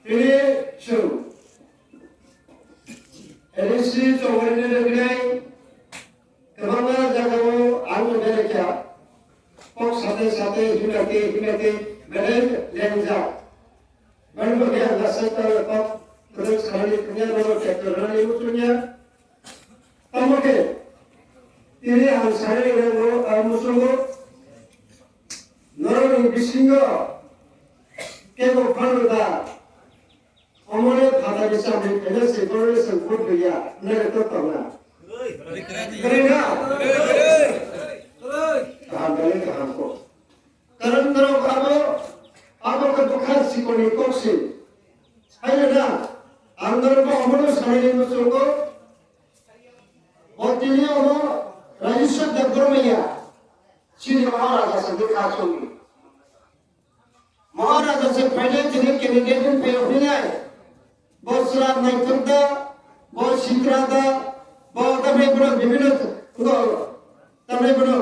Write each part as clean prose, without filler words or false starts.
তিনি শুরু এডিসি চৌধুরী লগিনাই गोबां जायगायाव आं बेरायखा पक साथे साथे हिनाते बेराय लेंजा बानबो गया लासे तर पक तरस खाली पुnya रो ट्रैक्टर रानी मुसुnya तमके तिरि आं सारे रो मुसुंगो नरनि बिसिंगो केबो फानदा अमरे फादा बिसाबे पेलेसे कोरेसे कोट गया नरे तो तंगा करेगा कहाँ गए कहाँ को कारण करो आपो का दुखा सिकोनी कोक्सी है ना अंदर को अमरो सारे मुसुल को और दिल्ली अमो राजस्व दफ्तर में या श्री महाराजा से दिखा सोगी महाराजा से पहले जिन्हें कैंडिडेट पे उठने बहुत सारा नेतृत्व बहुत शिक्षादा बहुत तबले बड़ा विभिन्न तो तबले बड़ा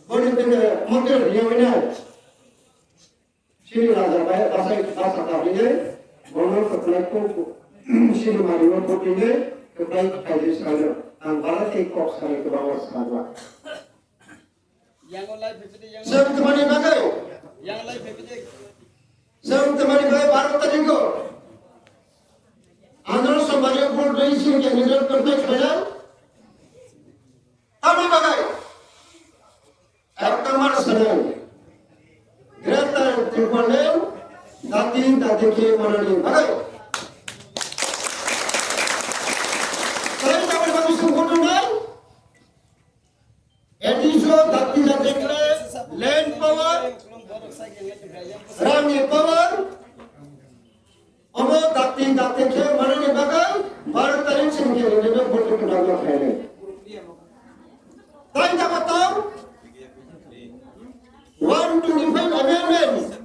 बड़े बड़े मंदिर दिए हुए हैं श्री राजा भाई दासा काबिल है बोलो तो प्लेटो श्री मारियो बोटिंगे तो प्लेट काबिल सालो अंबाला के कॉक्स काले के बावस काला yang live PPT yang सब तुम्हारी बातें yang live PPT सब तुम्हारी बातें बारह तारीख को आंध्र समाज को रईस के निधन करते खड़ा Kami bagai, erkaman senang, kereta terpanen, dati ke manani bagai. Kalau kami bagi sungguh dengan, ediso dati ke land power, rani power, omo dati ke manani bagai, baru tarik singkir ini betul betul kaya. Tahu tak tahu? 125 amendment.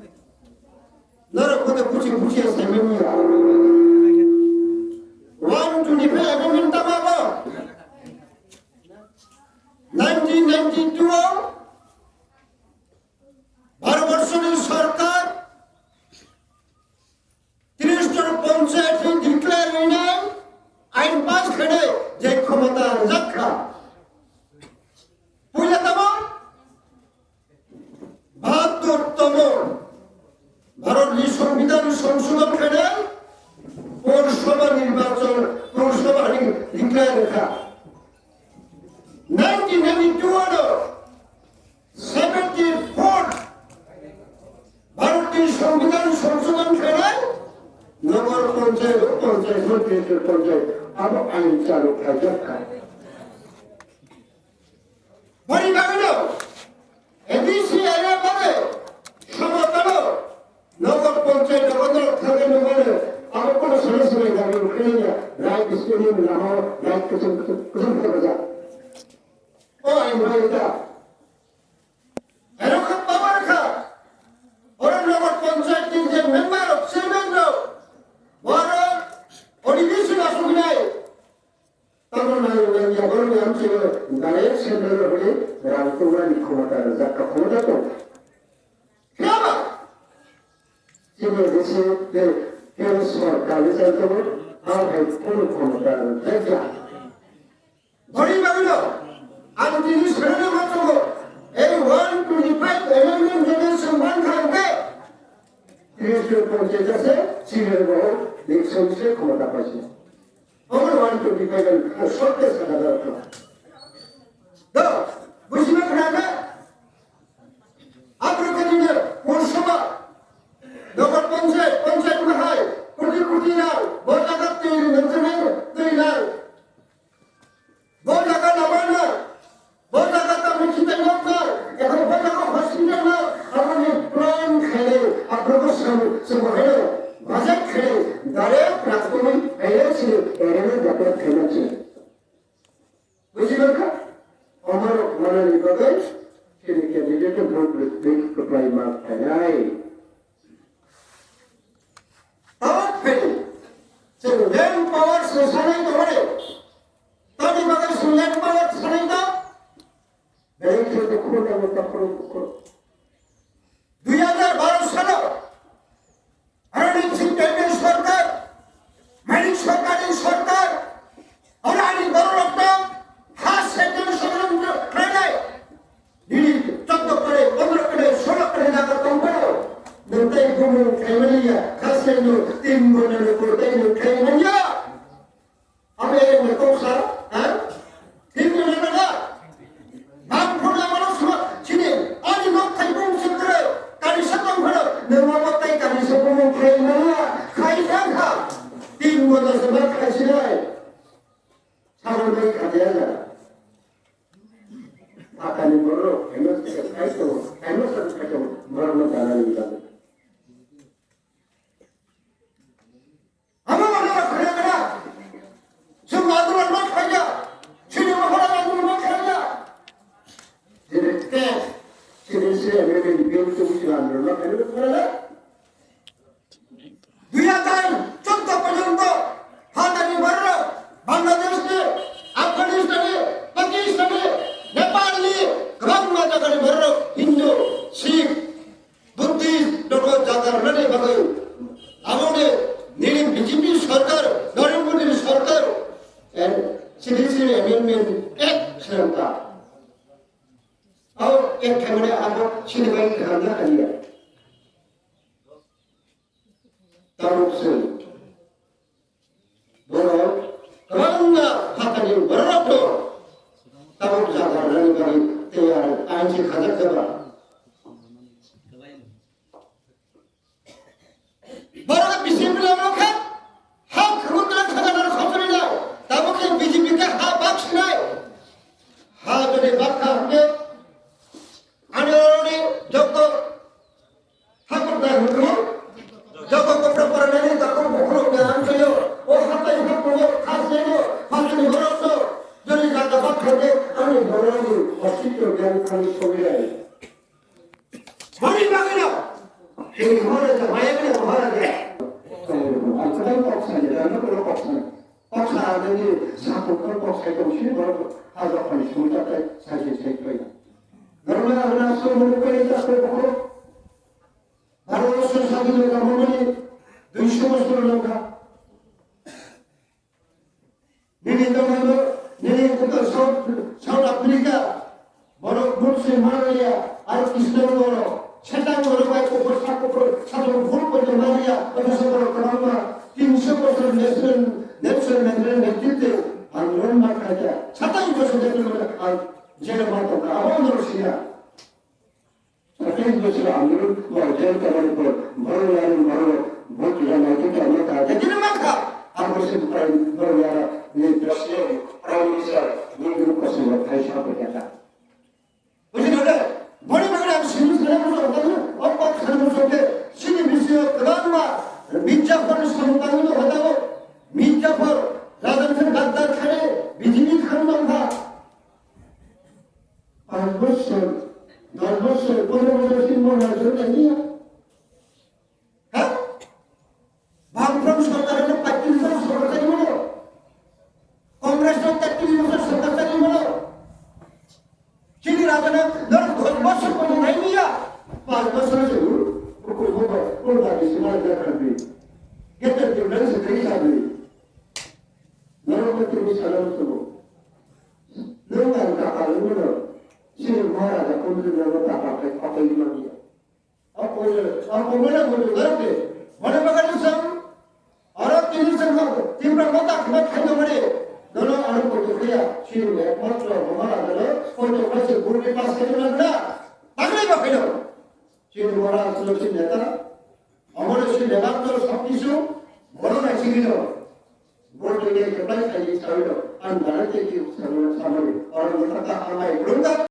Nara kota puci amendment. 125 amendment tak apa? 1992 ভারতবর্ষের সরকার 30 জন panchayat declare হইনা আইন pass করে যে ক্ষমতা রাখা ভারতীয় সংবিধান সংশোধন করে পৌরসভা নির্বাচন পৌরসভা ডিক্লেয়ার রাখা 1992 74 ভারতীয় সংবিধান সংশোধন করে নগর পঞ্চায়েত পঞ্চায়েত আরো আইন চালু রাখা পরিবারের এডিসি এরিয়া পরে সমতল নগর পঞ্চায়েত নগর থাকে নগরে আরো কোনো সরাসরি গাড়ি উঠে নিয়ে রাইট স্টেডিয়াম নাম রাইট কুসুম করে যা ও আইন ভাইটা এরকম পাওয়ার খা ওরা নগর পঞ্চায়েতের যে মেম্বার চেয়ারম্যান বড় অধিবেশন আসুক নাই তখন আমি ছিল গায়ের সেন্টার হলে রাজকুমারী ক্ষমতা যাত্রা ক্ষমতা তো দেশে কেউ সরকার চাইতে আর ভাই কোন ক্ষমতা দেখা ধরি ভাবিল আমি তিনি সেরে মাত্র এই 125 এমএলএন জেনারেশন ওয়ান থাকবে 30 জন পঞ্চায়েত আছে সিনিয়র বড় দেখছেন সে ক্ষমতা পাইছে Over 125 সরকার সাদা দরকার তো বুঝবে না আপনাদের দিনের পৌরসভা নগর পঞ্চায়েত হয় কোটি না বহু টাকা তৈরি না বহু টাকা নামান না বহু টাকা তো লিখিত লোক না এখন বহু টাকা হসপিটাল না আপনি প্রাণ খেলে আপনার সঙ্গে বাজেট খেলে দাঁড়ে প্রাথমিক এসে এর ব্যাপারে খেলেছে বুঝলেন আমার মনে নিকটে সেদিকে নিজেকে ভোট দিতে প্রায় মাপ নাই ল্যান্ড পাওয়ার সারাই ধরে তাদের বাগান ল্যান্ড পাওয়ার সারাই দাও ব্যাংক থেকে খুলে তখন 2012 সালে রণজিৎ সিং সরকার Senu timbun dari protein kayaknya. Apa yang kau sah? Timbun mana? Mampu nama semua sini. Ani nak kaibung segera. Kali sebelum pada nama matai kali sebelum kayaknya. Kayaknya timbun sebab kasihan. Sama baik aja. Akan diborong. Emas itu. Emas itu berapa jalan kita. Yang kemudian apa sini baik kerana dia taruh sini borong kerana hati yang berat taruh jalan dari tiar anjing khazak sebab borong bismillah melakukan hak kemudian khazak dari khazak ini taruh ke BJP ke hak baks ini hak dari bakar ke Ani Joko Hakul dah hukum Joko keperluan ini tak perlu dengan saya. Oh apa yang perlu khasnya khasnya berapa tu? Jadi kata apa kerja ani berapa hospital dan kami sendiri. Bagi bagaimana? Ini mana tu? Mana ni mana dia? Aku tak tahu sahaja. Dan aku tak tahu. Tak sahaja ni satu kalau saya tu sini berapa ada apa ni semua tak sahaja saya. Karena rasul merupakan terpukul, rasul sahaja mereka memilih dunia mereka. Ini teman-teman, ini kita South Africa, baru Muslim Malaysia, Arab-Islam baru, setan baru baik kupur satu grup Malaysia, ada sebuah kerana 300% national netrite, anggaran mereka, setan itu sudah Jadi macam apa manusia? Tapi itu sudah ambil wajar kalau baru buat yang itu kalau tak jadi maka aku sebenarnya baru ni terusnya promisor ni grup kesemua kai siapa kata. Mesti ada. Boleh macam sini sekarang apa sekarang soke sini bisa kerana minta per sampai itu ada minta per lawan tergantar kare bijini khanan dah. 10 বছর 15 বছর 3 বছর ধরে নিয়ে হ্যাঁ ভাবপ্রম সরকারের 35 বছর সরকারি হলো কংগ্রেসের 33 বছর সরকারি হলো চিনি রাজনের 10 বছর পর্যন্ত নাই নিয়া 5 বছর আছে কোন বাকি সীমা দেখাবি কেটে দিলেন সে দেখি যাবে নরমতে মিশালাম তো লোকাল টাকা হলো Sini Maharaja Kundri Nagata apa ini dia? Apa mana boleh berarti? Mana bagai nisam? Orang ini semua timbang mata kemat kaya mana? Dalam orang berjaya sini matra Maharaja untuk masih guru pas itu nanda. Takleh bagai itu. Sini Maharaja seleksi neta. Amar sini lebat terus habisnya. Baru nak sini tu. Baru dia kepada saya itu. Anda nanti kita sama orang berkata ramai belum tak?